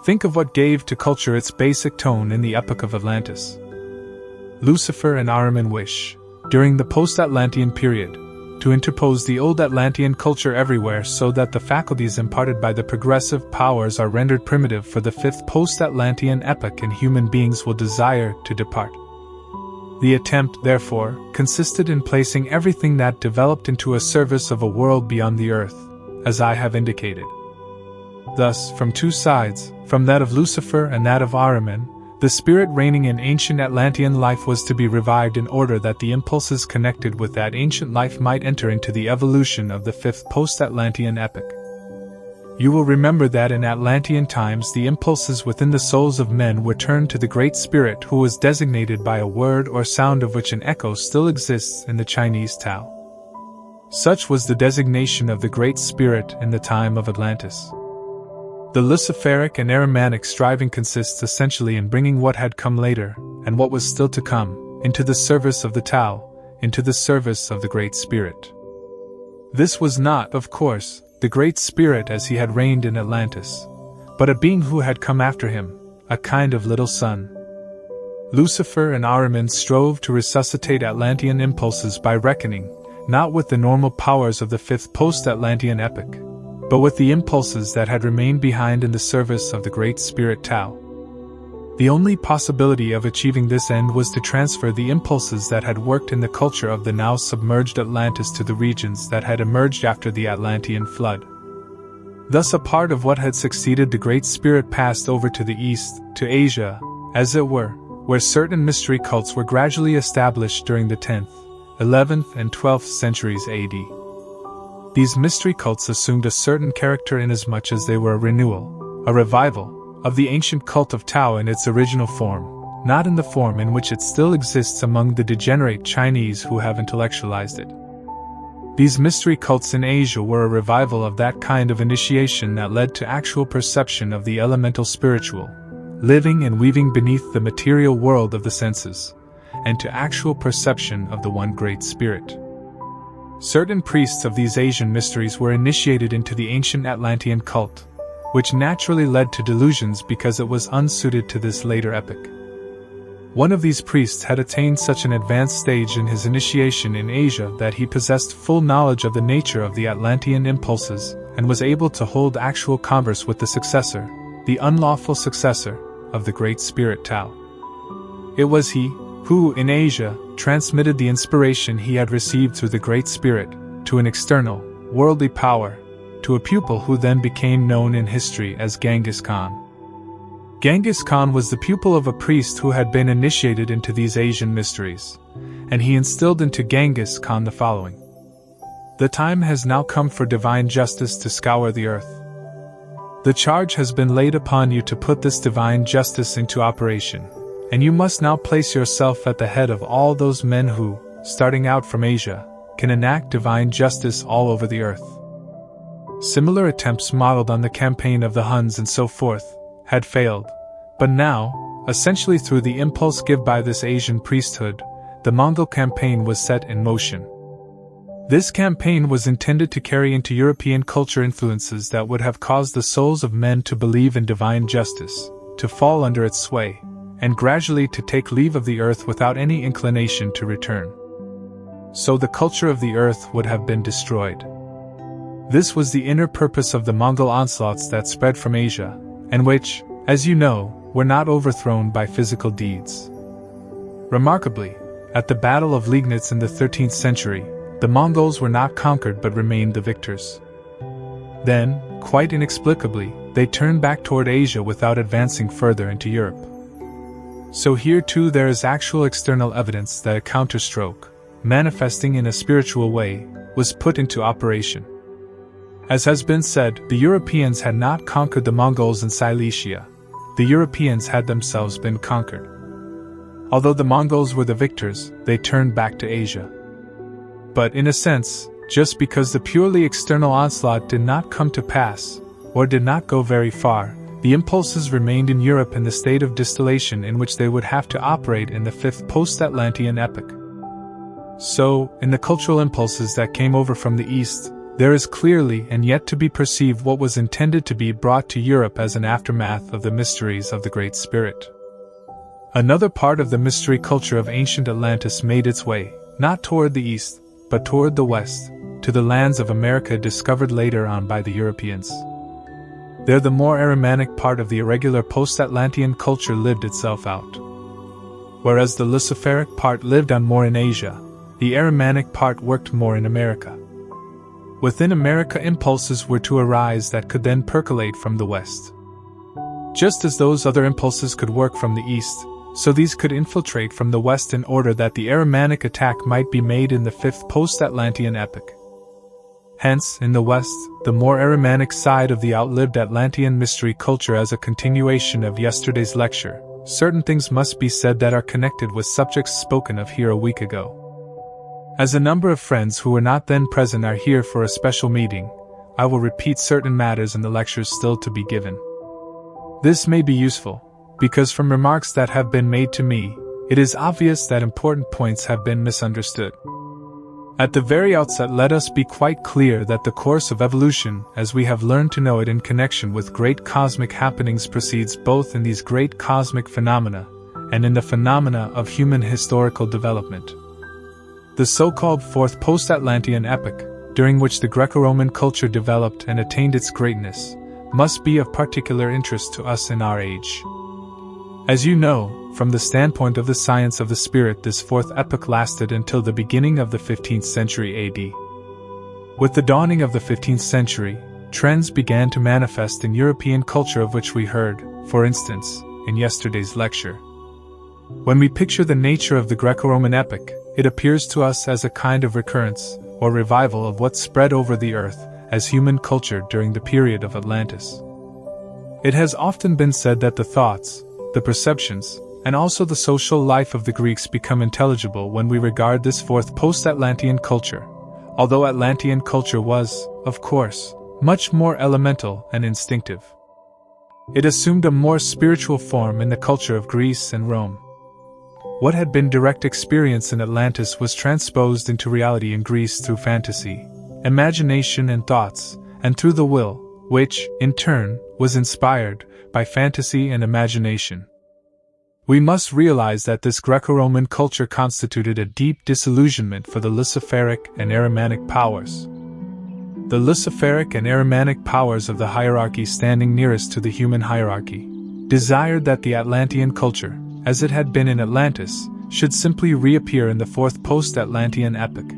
Think of what gave to culture its basic tone in the Epoch of Atlantis. Lucifer and Ahriman wish, during the post-Atlantean period, to interpose the old Atlantean culture everywhere so that the faculties imparted by the progressive powers are rendered primitive for the fifth post-Atlantean epoch and human beings will desire to depart. The attempt, therefore, consisted in placing everything that developed into a service of a world beyond the earth, as I have indicated. Thus, from two sides, from that of Lucifer and that of Ahriman, the spirit reigning in ancient Atlantean life was to be revived in order that the impulses connected with that ancient life might enter into the evolution of the fifth post-Atlantean epoch. You will remember that in Atlantean times the impulses within the souls of men were turned to the Great Spirit, who was designated by a word or sound of which an echo still exists in the Chinese Tao. Such was the designation of the Great Spirit in the time of Atlantis. The Luciferic and Ahrimanic striving consists essentially in bringing what had come later, and what was still to come, into the service of the Tao, into the service of the Great Spirit. This was not, of course, the Great Spirit as he had reigned in Atlantis, but a being who had come after him, a kind of little son. Lucifer and Ahriman strove to resuscitate Atlantean impulses by reckoning, not with the normal powers of the fifth post-Atlantean epoch, but with the impulses that had remained behind in the service of the Great Spirit Tao. The only possibility of achieving this end was to transfer the impulses that had worked in the culture of the now submerged Atlantis to the regions that had emerged after the Atlantean flood. Thus a part of what had succeeded the Great Spirit passed over to the east, to Asia, as it were, where certain mystery cults were gradually established during the 10th, 11th and 12th centuries AD. These mystery cults assumed a certain character inasmuch as they were a renewal, a revival, of the ancient cult of Tao in its original form, not in the form in which it still exists among the degenerate Chinese who have intellectualized it. These mystery cults in Asia were a revival of that kind of initiation that led to actual perception of the elemental spiritual, living and weaving beneath the material world of the senses, and to actual perception of the one great spirit. Certain priests of these Asian mysteries were initiated into the ancient Atlantean cult, which naturally led to delusions because it was unsuited to this later epoch. One of these priests had attained such an advanced stage in his initiation in Asia that he possessed full knowledge of the nature of the Atlantean impulses and was able to hold actual converse with the successor, the unlawful successor, of the Great Spirit Tao. It was he who, in Asia, transmitted the inspiration he had received through the Great Spirit to an external, worldly power, to a pupil who then became known in history as Genghis Khan. Genghis Khan was the pupil of a priest who had been initiated into these Asian mysteries, and he instilled into Genghis Khan the following: "The time has now come for divine justice to scour the earth. The charge has been laid upon you to put this divine justice into operation, and you must now place yourself at the head of all those men who, starting out from Asia, can enact divine justice all over the earth." Similar attempts modeled on the campaign of the Huns and so forth, had failed, but now, essentially through the impulse given by this Asian priesthood, the Mongol campaign was set in motion. This campaign was intended to carry into European culture influences that would have caused the souls of men to believe in divine justice, to fall under its sway, and gradually to take leave of the earth without any inclination to return. So the culture of the earth would have been destroyed. This was the inner purpose of the Mongol onslaughts that spread from Asia, and which, as you know, were not overthrown by physical deeds. Remarkably, at the Battle of Liegnitz in the 13th century, the Mongols were not conquered but remained the victors. Then, quite inexplicably, they turned back toward Asia without advancing further into Europe. So here too there is actual external evidence that a counterstroke, manifesting in a spiritual way, was put into operation. As has been said, the Europeans had not conquered the Mongols in Silesia. The Europeans had themselves been conquered. Although the Mongols were the victors, they turned back to Asia. But in a sense, just because the purely external onslaught did not come to pass, or did not go very far, the impulses remained in Europe in the state of distillation in which they would have to operate in the fifth post-Atlantean epoch. So, in the cultural impulses that came over from the East, there is clearly and yet to be perceived what was intended to be brought to Europe as an aftermath of the mysteries of the Great Spirit. Another part of the mystery culture of ancient Atlantis made its way, not toward the east, but toward the west, to the lands of America discovered later on by the Europeans. There the more Aramanic part of the irregular post-Atlantean culture lived itself out. Whereas the Luciferic part lived on more in Asia, the Aramanic part worked more in America. Within America, impulses were to arise that could then percolate from the west. Just as those other impulses could work from the east, so these could infiltrate from the west in order that the Aramanic attack might be made in the fifth post-Atlantean epoch. Hence, in the west, the more Aramanic side of the outlived Atlantean mystery culture. As a continuation of yesterday's lecture, certain things must be said that are connected with subjects spoken of here a week ago. As a number of friends who were not then present are here for a special meeting, I will repeat certain matters in the lectures still to be given. This may be useful, because from remarks that have been made to me, it is obvious that important points have been misunderstood. At the very outset, let us be quite clear that the course of evolution, as we have learned to know it in connection with great cosmic happenings, proceeds both in these great cosmic phenomena and in the phenomena of human historical development. The so-called fourth post-Atlantean epoch, during which the Greco-Roman culture developed and attained its greatness, must be of particular interest to us in our age. As you know, from the standpoint of the science of the spirit, this fourth epoch lasted until the beginning of the 15th century AD. With the dawning of the 15th century, trends began to manifest in European culture of which we heard, for instance, in yesterday's lecture. When we picture the nature of the Greco-Roman epoch, it appears to us as a kind of recurrence, or revival of what spread over the earth as human culture during the period of Atlantis. It has often been said that the thoughts, the perceptions, and also the social life of the Greeks become intelligible when we regard this fourth post-Atlantean culture, although Atlantean culture was, of course, much more elemental and instinctive. It assumed a more spiritual form in the culture of Greece and Rome. What had been direct experience in Atlantis was transposed into reality in Greece through fantasy, imagination and thoughts, and through the will, which, in turn, was inspired by fantasy and imagination. We must realize that this Greco-Roman culture constituted a deep disillusionment for the Luciferic and Aramanic powers. The Luciferic and Aramanic powers of the hierarchy standing nearest to the human hierarchy desired that the Atlantean culture, as it had been in Atlantis, should simply reappear in the fourth post-Atlantean epoch.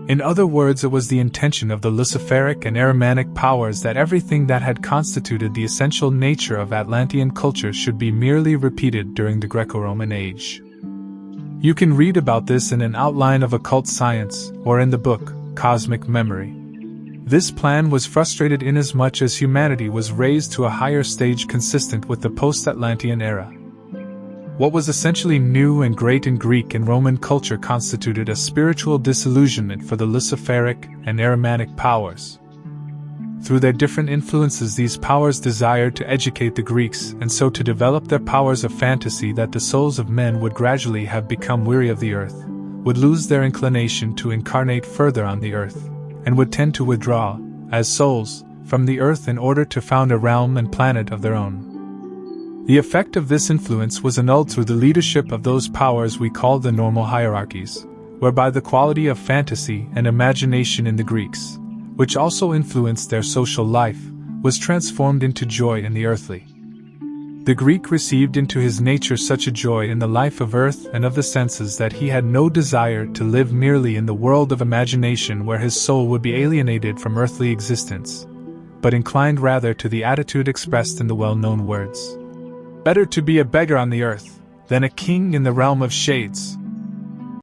In other words, it was the intention of the Luciferic and Aramanic powers that everything that had constituted the essential nature of Atlantean culture should be merely repeated during the Greco-Roman age. You can read about this in an outline of occult science, or in the book, Cosmic Memory. This plan was frustrated inasmuch as humanity was raised to a higher stage consistent with the post-Atlantean era. What was essentially new and great in Greek and Roman culture constituted a spiritual disillusionment for the Luciferic and Aramanic powers. Through their different influences, these powers desired to educate the Greeks and so to develop their powers of fantasy that the souls of men would gradually have become weary of the earth, would lose their inclination to incarnate further on the earth, and would tend to withdraw, as souls, from the earth in order to found a realm and planet of their own. The effect of this influence was annulled through the leadership of those powers we call the normal hierarchies, whereby the quality of fantasy and imagination in the Greeks, which also influenced their social life, was transformed into joy in the earthly. The Greek received into his nature such a joy in the life of earth and of the senses that he had no desire to live merely in the world of imagination where his soul would be alienated from earthly existence, but inclined rather to the attitude expressed in the well-known words, "Better to be a beggar on the earth, than a king in the realm of shades."